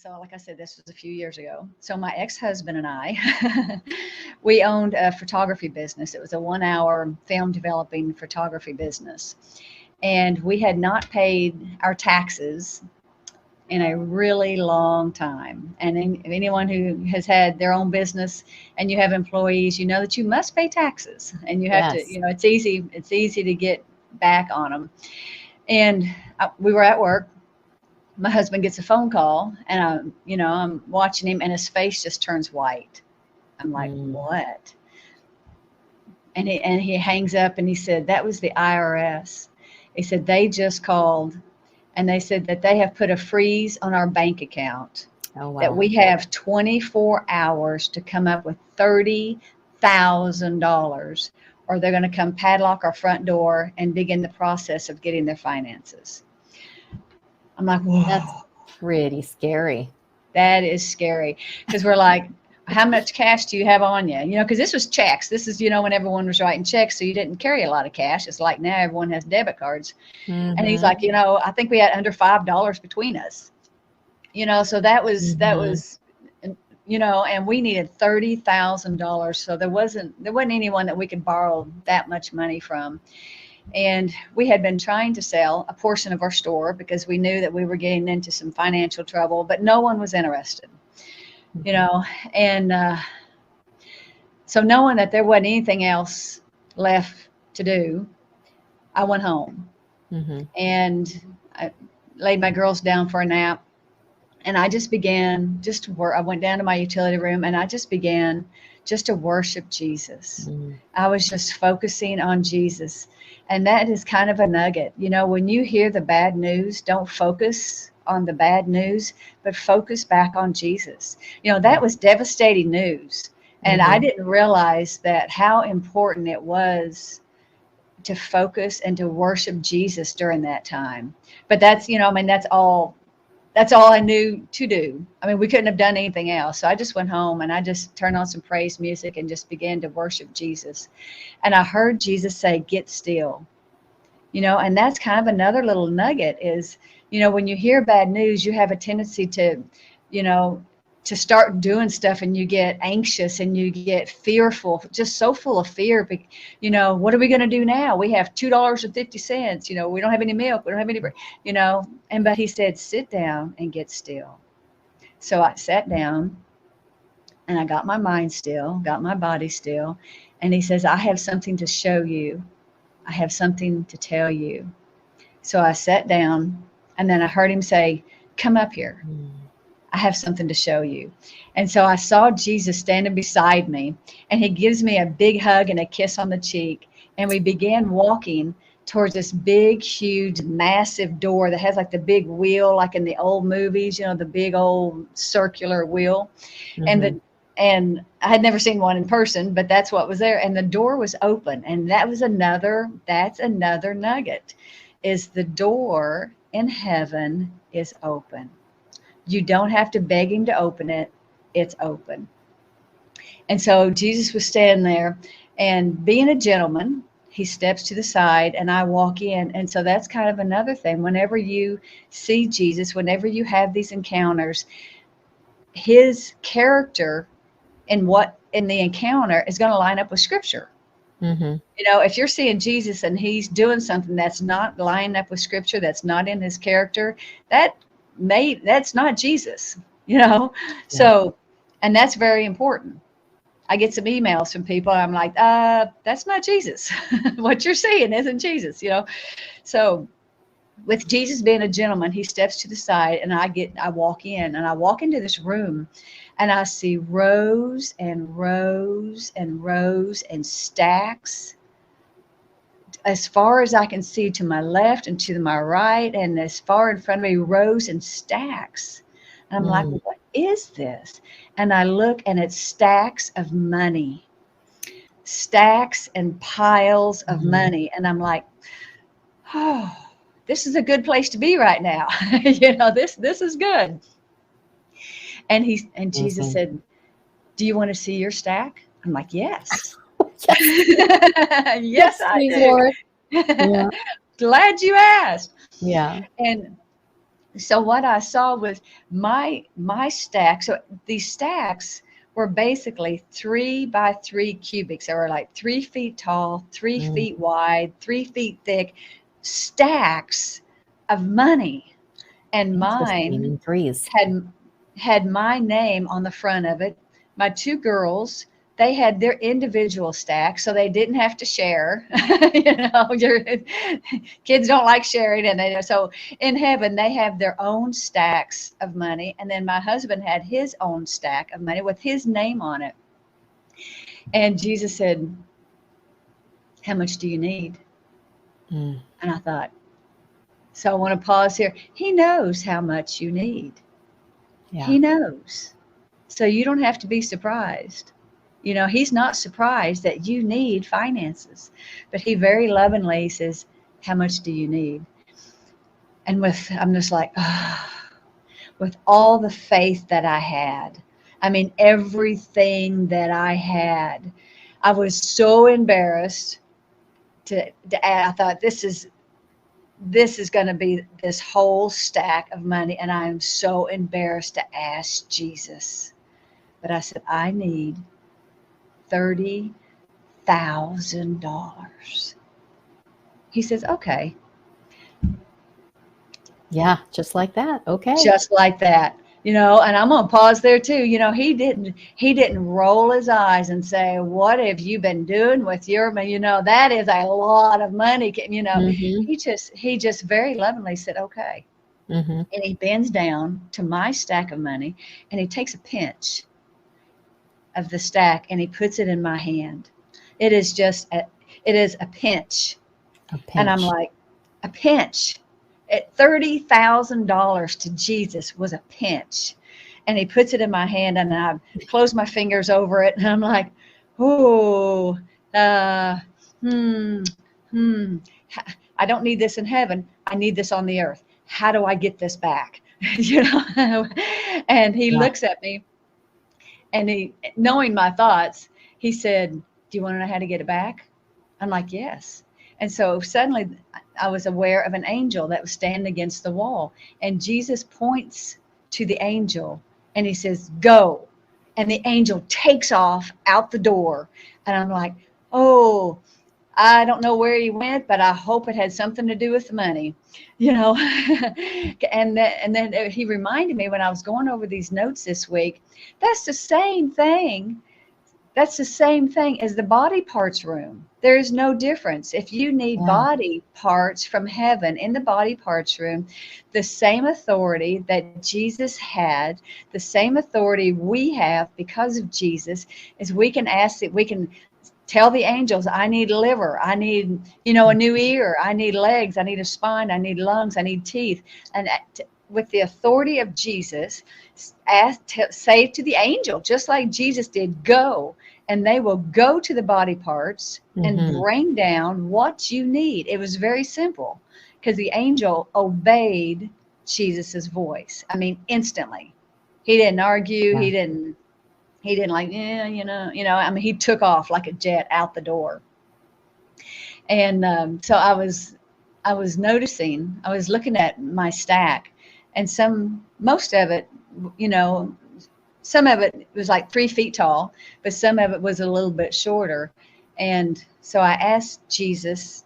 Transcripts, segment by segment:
So like I said, this was a few years ago. So my ex-husband and I, we owned a photography business. It was a 1 hour film developing photography business. And we had not paid our taxes in a really long time. And anyone who has had their own business and you have employees, you know that you must pay taxes, and you have to, Yes. it's easy to get back on them. And we were at work. My husband gets a phone call, and I'm watching him, and his face just turns white. I'm like, Mm. what? And he hangs up, and he said, that was the IRS. He said, they just called, and they said that they have put a freeze on our bank account, Oh, that wow. we have 24 hours to come up with $30,000, or they're going to come padlock our front door and begin the process of getting their finances. I'm like, That's whoa, pretty scary. that is scary. Because we're like, how much cash do you have on you? Because this was checks. This is, when everyone was writing checks, so you didn't carry a lot of cash. It's like now everyone has debit cards. And he's Mm-hmm. like, I think we had under $5 between us. So Mm-hmm. and we needed $30,000. So there wasn't anyone that we could borrow that much money from. And we had been trying to sell a portion of our store because we knew that we were getting into some financial trouble, but no one was interested, you Mm-hmm. know. And so knowing that there wasn't anything else left to do, I went home Mm-hmm. and I laid my girls down for a nap. And I just began just to work. I went down to my utility room and I just began just to worship Jesus. Mm-hmm. I was just focusing on Jesus. And that is kind of a nugget. When you hear the bad news, don't focus on the bad news, but focus back on Jesus. That was devastating news. And I Mm-hmm. didn't realize that how important it was to focus and to worship Jesus during that time. But that's all I knew to do. I mean, we couldn't have done anything else. So I just went home and I just turned on some praise music and just began to worship Jesus. And I heard Jesus say, get still. And that's kind of another little nugget is, when you hear bad news, you have a tendency you know, to start doing stuff and you get anxious and you get fearful, just so full of fear. What are we going to do now? We have $2.50. We don't have any milk. We don't have any, but he said, sit down and get still. So I sat down and I got my mind still, got my body still. And he says, I have something to show you. I have something to tell you. So I sat down and then I heard him say, come up here. I have something to show you. And so I saw Jesus standing beside me, and he gives me a big hug and a kiss on the cheek. And we began walking towards this big, huge, massive door that has like the big wheel, like in the old movies, the big old circular wheel. And Mm-hmm. and I had never seen one in person, but that's what was there. And the door was open. And that's another nugget, is the door in heaven is open. You don't have to beg him to open it. It's open. And so Jesus was standing there, and being a gentleman, he steps to the side and I walk in. And so that's kind of another thing. Whenever you see Jesus, whenever you have these encounters, his character in the encounter is going to line up with scripture. Mm-hmm. If you're seeing Jesus and he's doing something that's not lining up with scripture, that's not in his character, that's not Jesus, you know? Yeah. So, and that's very important. I get some emails from people and I'm like, that's not Jesus. What you're seeing isn't Jesus. So with Jesus being a gentleman, he steps to the side and I walk in and I walk into this room and I see rows and rows and rows and stacks as far as I can see, to my left and to my right, and as far in front of me, rows and stacks. And I'm like, Mm. what is this? And I look and it's stacks of money, stacks and piles of Mm-hmm. money. And I'm like, oh, this is a good place to be right now. This is good. And Jesus Amazing. said, do you want to see your stack? I'm like, yes. Yes. Yes, Yes, I please, do. Lord. Yeah. Glad you asked. Yeah. And So what I saw was my stack. So these stacks were basically 3 by 3 cubics. They were like 3 feet tall, 3 feet wide, 3 feet thick stacks of money. And Interesting. mine In threes. had my name on the front of it. My 2 girls, they had their individual stacks, so they didn't have to share. You know, your kids don't like sharing, and so in heaven they have their own stacks of money, and then my husband had his own stack of money with his name on it. And Jesus said, "How much do you need?" Mm. And I thought, so I want to pause here. He knows how much you need. Yeah. He knows. So you don't have to be surprised. You know, he's not surprised that you need finances, but he very lovingly says, "How much do you need?" And I'm just like, with all the faith that I had, I mean, everything that I had, I was so embarrassed to I thought, this is going to be this whole stack of money, and I am so embarrassed to ask Jesus. But I said, I need $30,000. He says, okay. Yeah, just like that. Okay. Just like that. You know, and I'm gonna pause there too. You know, he didn't roll his eyes and say, "What have you been doing with your money? You know, that is a lot of money." You know, Mm-hmm. he just very lovingly said, "Okay," Mm-hmm. and he bends down to my stack of money, and he takes a pinch of the stack and he puts it in my hand. It is a pinch, A and I'm pinch. like, a pinch. At $30,000 to Jesus was a pinch. And he puts it in my hand, and I close my fingers over it, and I'm like, oh, hmm. I don't need this in heaven. I need this on the earth. How do I get this back? You know? And he Yeah. looks at me, and he, knowing my thoughts, he said, "Do you want to know how to get it back?" I'm like, yes. And so suddenly I was aware of an angel that was standing against the wall. And Jesus points to the angel and he says, "Go." And the angel takes off out the door. And I'm like, oh, I don't know where he went, but I hope it had something to do with the money, you know. And then he reminded me when I was going over these notes this week, that's the same thing. That's the same thing as the body parts room. There is no difference. If you need Yeah. body parts from heaven in the body parts room, the same authority that Jesus had, the same authority we have because of Jesus, is we can ask that we can tell the angels, I need a liver, I need, you know, a new ear, I need legs, I need a spine, I need lungs, I need teeth. And with the authority of Jesus, say to the angel, just like Jesus did, go, and they will go to the body parts and Mm-hmm. bring down what you need. It was very simple because the angel obeyed Jesus's voice. I mean, instantly. He didn't argue. Yeah. He didn't like, yeah, I mean, he took off like a jet out the door. And so I was noticing, I was looking at my stack, and most of it, you know, some of it was like 3 feet tall, but some of it was a little bit shorter. And so I asked Jesus,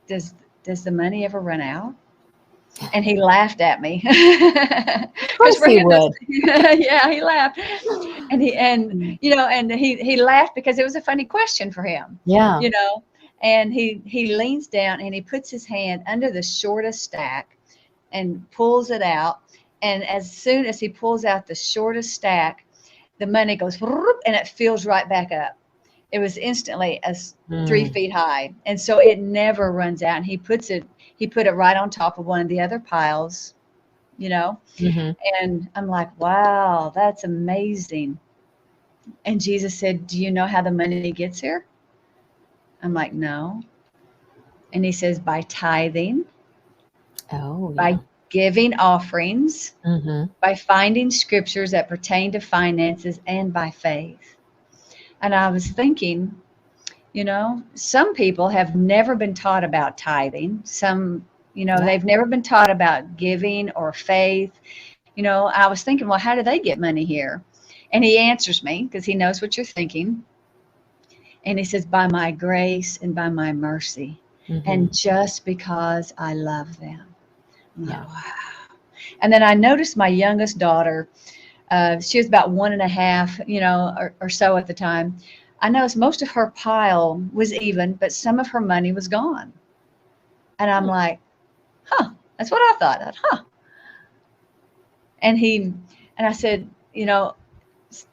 does the money ever run out? And he laughed at me. Of course he would. Yeah, he laughed. And he laughed because it was a funny question for him. Yeah. You know, and he leans down and he puts his hand under the shortest stack and pulls it out. And as soon as he pulls out the shortest stack, the money goes and it fills right back up. It was instantly 3 feet high, and so it never runs out. And he put it right on top of one of the other piles, you know. Mm-hmm. And I'm like, wow, that's amazing. And Jesus said, "Do you know how the money gets here?" I'm like, "No." And he says, "By tithing, Oh, by yeah. giving offerings, Mm-hmm. by finding scriptures that pertain to finances, and by faith." And I was thinking, you know, some people have never been taught about tithing. Some, You know, Yeah. they've never been taught about giving or faith. You know, I was thinking, well, how do they get money here? And he answers me because he knows what you're thinking. And he says, by my grace and by my mercy. And just because I love them. I'm like, Yeah. wow. And then I noticed my youngest daughter, she was about 1.5, you know, or so at the time. I noticed most of her pile was even, but some of her money was gone. And I'm like, huh, that's what I thought. Huh. And I said, you know,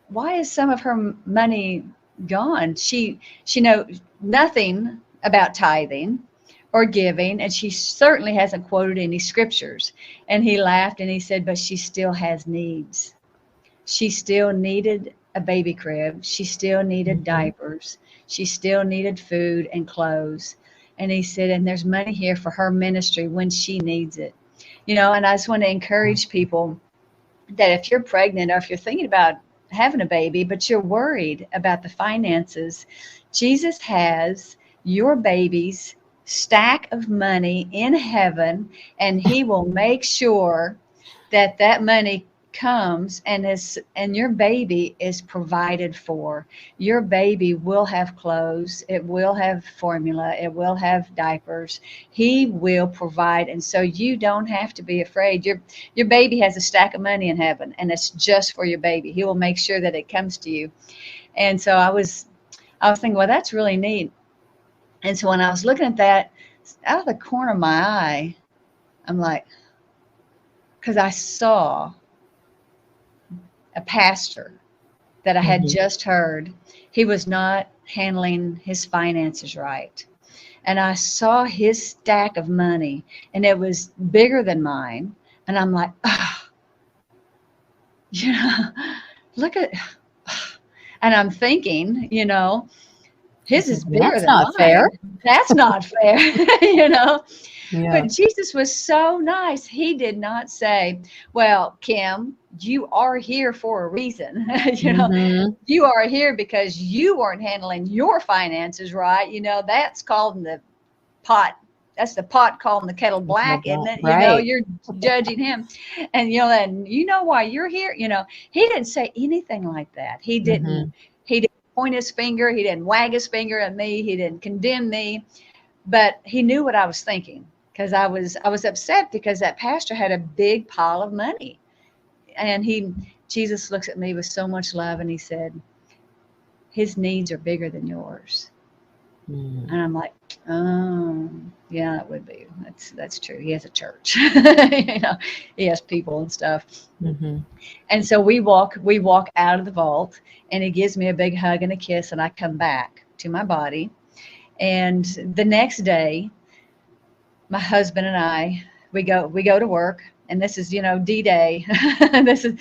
why is some of her money gone? She knows nothing about tithing or giving, and she certainly hasn't quoted any scriptures. And he laughed and he said, but she still has needs. She still needed a baby crib. She still needed diapers. She still needed food and clothes. And he said, and there's money here for her ministry when she needs it. You know, and I just want to encourage people that if you're pregnant or if you're thinking about having a baby, but you're worried about the finances, Jesus has your baby's stack of money in heaven, and he will make sure that that money comes and your baby is provided for. Your baby will have clothes, it will have formula, it will have diapers. He will provide, and so you don't have to be afraid. Your baby has a stack of money in heaven, and it's just for your baby. He will make sure that it comes to you. And so I was thinking, well, that's really neat. And so when I was looking at that, out of the corner of my eye, I'm like, because I saw a pastor that I had just heard, he was not handling his finances right. And I saw his stack of money, and it was bigger than mine. And I'm like, oh, you know, look at, and I'm thinking, you know, his is bigger That's than not mine. fair. That's not fair, you know. Yeah. But Jesus was so nice. He did not say, well, Kim, you are here for a reason. You know, you are here because you weren't handling your finances right. You know, that's called the pot. That's the pot calling the kettle black, isn't it? Right. You know, you're judging him. And, you know, and you know why you're here. You know, he didn't say anything like that. He didn't point his finger. He didn't wag his finger at me. He didn't condemn me. But he knew what I was thinking. Because I was upset because that pastor had a big pile of money. And Jesus looks at me with so much love, and he said, his needs are bigger than yours. And I'm like, oh, yeah, that would be. That's true. He has a church. You know, he has people and stuff. And so we walk out of the vault, and he gives me a big hug and a kiss, and I come back to my body. And the next day, my husband and I, we go to work, and this is, you know, D-Day. This is,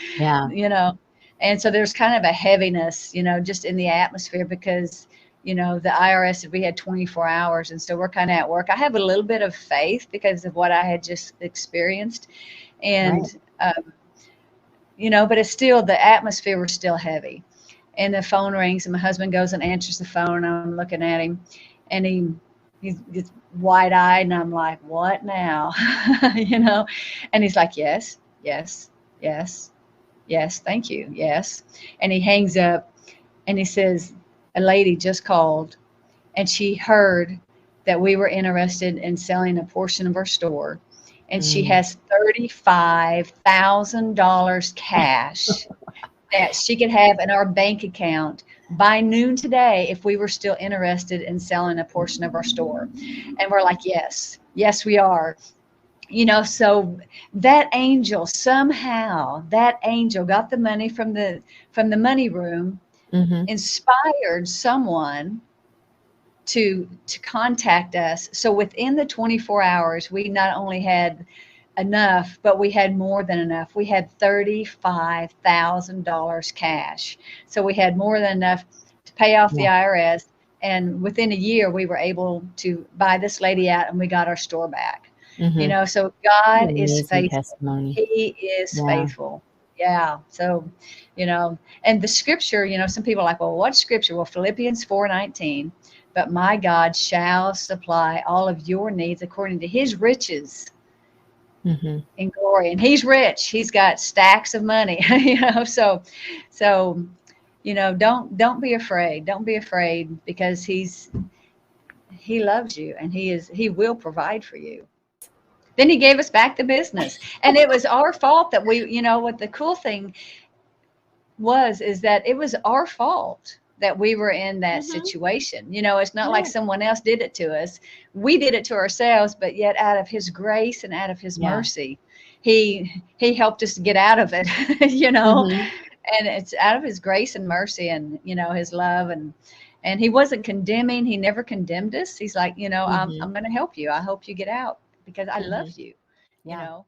you know, and so there's kind of a heaviness, you know, just in the atmosphere because, you know, the IRS said we had 24 hours. And so we're kind of at work. I have a little bit of faith because of what I had just experienced. And, you know, but it's still, the atmosphere was still heavy. And the phone rings, and my husband goes and answers the phone, and I'm looking at him, and he's wide-eyed, and I'm like, what now? You know, and he's like, yes, thank you, yes. And he hangs up, and he says, a lady just called, and she heard that we were interested in selling a portion of our store, and she has $35,000 cash that she could have in our bank account by noon today if we were still interested in selling a portion of our store. And we're like, yes, we are. You know, so that angel got the money from the money room, inspired someone to contact us. So within the 24 hours, we not only had enough, but we had more than enough. We had $35,000 cash. So we had more than enough to pay off the IRS. And within a year, we were able to buy this lady out, and we got our store back. You know, so God is faithful. Testimony. He is faithful. Yeah. So, you know, and the scripture, you know, some people are like, well, what scripture? Well, Philippians 4:19, but my God shall supply all of your needs according to his riches Mhm. in glory. And he's rich. He's got stacks of money, so, don't be afraid. Don't be afraid, because he loves you, and he will provide for you. Then he gave us back the business. And it was our fault that what the cool thing is that it was our fault that we were in that Mhm. situation. It's not like Yeah. someone else did it to us. We did it to ourselves, but yet out of his grace and out of his Yeah. mercy, he helped us to get out of it, Mhm. and it's out of his grace and mercy, and his love, and he wasn't condemning. He never condemned us. He's like, I'm Mhm. going to help you. I hope you get out because I love Mhm. you, you Yeah. know.